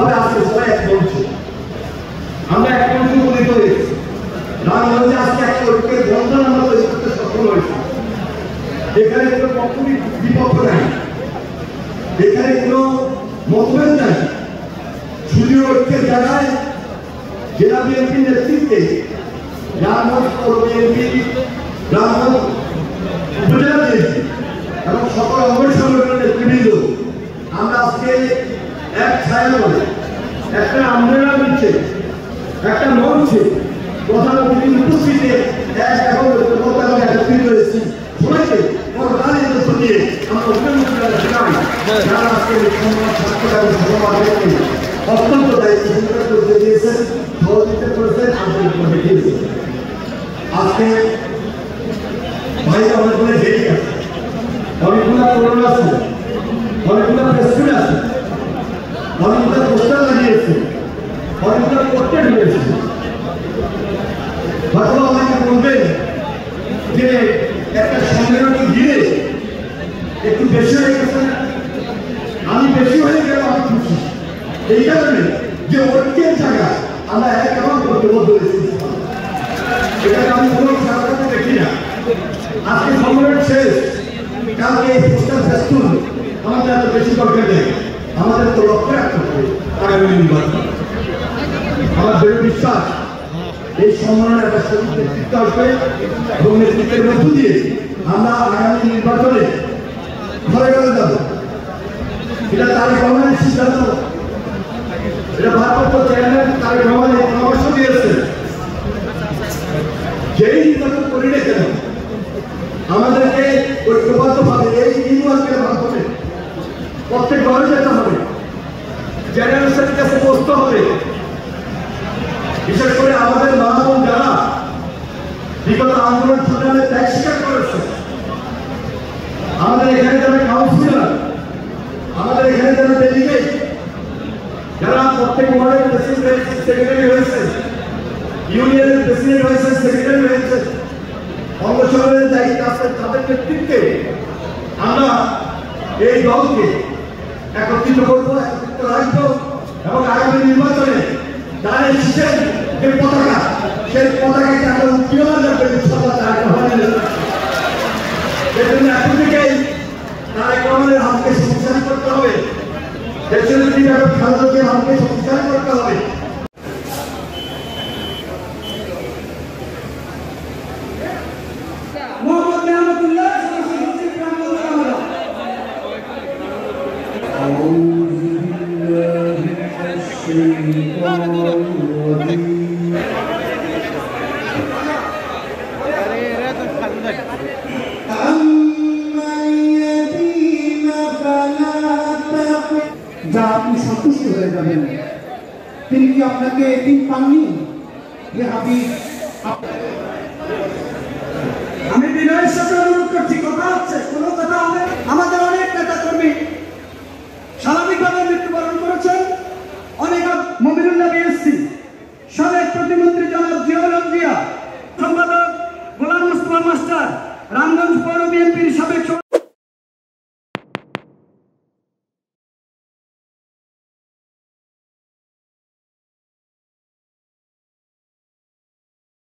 তবে আজকে সবাই এক মঞ্চ, আমরা এক মঞ্চ উপনীত হয়েছি। রাজনীতি আজকে একটা ঐক্যের বন্ধন আমরা তৈরি করতে সফল হয়েছি। এখানে কোনো পক্ষ বিপক্ষ নাই, এখানে কোনো মতভেদ নাই। শুধু ঐক্যের জায়গায় জেলা বিএনপির নেতৃত্বে রাজনীতি পৌর বিএনপি, রাজনীতি উপজেলা বিএনপি এবং সকল অঙ্গ সংগঠনের নেতৃবৃন্দ আমরা আজকে এক ছায়া বলে একটা আন্দোলন নিচ্ছে, একটা মঞ্চে প্রধান অতিথির উপস্থিতিতে এখন একত্রিত হয়েছি। সবাইকে দিয়ে আমরা যারা আজকে অত্যন্ত দায়িত্ব দিয়েছেন, সহযোগিতা করেছেন, দেখিয়েছেন। আজকে ভাইরা অনেকগুলো ডেলি আছে, অনেকগুলো করোনা আছে, অনেকগুলো প্রেসক্রিপ আছে, অনেকগুলো পোস্টার লাগিয়েছে, অনেকগুলো পোস্টার হয়েছে। হয়তো আমাকে বলবেন যে একটা সম্মেলনকে ঘিরে একটু বেশি হয়ে গেছে। আমি বেশি হয়ে গেলে আমি খুশি এই কারণে যে ঐক্যের জায়গায় আমরা এক এবং ঐক্যবদ্ধ হয়েছি। এটাকে আমি কোনো সরকারকে দেখি না। আজকে সম্মেলন শেষ, কালকে এই পোস্টার ফেস্টুন আমাদের এত বেশি দরকার নেই। আমাদের তো লক্ষ্য রাখতে হবে আগামী নির্বাচন। আমার দৃঢ় বিশ্বাস এই সম্মেলনে একটা সঠিক নেতৃত্ব আসবে এবং নেতৃত্বের মধ্য দিয়ে আমরা আগামী নির্বাচনে ঘরে ঘরে যাব। এটা তারেক রহমানের সিদ্ধান্ত, এটা ভারপ্রাপ্ত চেয়ারম্যান তারেক রহমানের পরামর্শ দিয়েছেন। যেই নির্বাচন করি না কেন আমাদেরকে ঐক্যবদ্ধভাবে এই নির্বাচনের মাধ্যমে প্রত্যেক ঘরে যেতে হবে, জেনারেশনের কাছে পৌঁছতে হবে। বিশেষ করে আমাদের মা বোন যারা বিগত আন্দোলন সংগ্রামে ত্যাগ স্বীকার করেছে, আমাদের এখানে যারা কাউন্সিলর, আমাদের এখানে যারা ডেলিগেট, যারা প্রত্যেক ওয়ার্ডের প্রেসিডেন্ট সেক্রেটারি হয়েছে, ইউনিয়নের প্রেসিডেন্ট হয়েছে, সেক্রেটারি হয়েছে, অঙ্গ সংগঠনের দায়িত্ব আছে, তাদের নেতৃত্বে আমরা এই দলকে একত্রিত করবো, একত্রিত রাখবো এবং আগামী নির্বাচনে তাদের শীতের যে পতাকা, সেই পতাকাকে আমরা উজ্জ্বল রাখবে। সেজন্য এখন থেকেই তারেক রহমানের হাতকে শক্তিশালী করতে হবে, দেশের কিভাবে খালেদাকে হাতকে শক্তিশালী করতে হবে। যা আপনি সন্তুষ্ট হয়ে যাবেন। তিনি কি আপনাকে এদিন পাননি যে আমি বিনয়ের সাথে অনুরোধ করছি, কথা হচ্ছে কোনো কথা হবে। আমাদের অনেক নেতা কর্মী স্বাভাবিকভাবে মৃত্যুবরণ করেছেন। অনেক মমিনুল্লাহ বিএসসি, সাবেক প্রতিমন্ত্রী জনাব জিয়াউল হক জিয়া, সম্পাদক গোলাম মুস্তফা মাস্টার, রামগঞ্জ পৌর বিএনপির সাবেক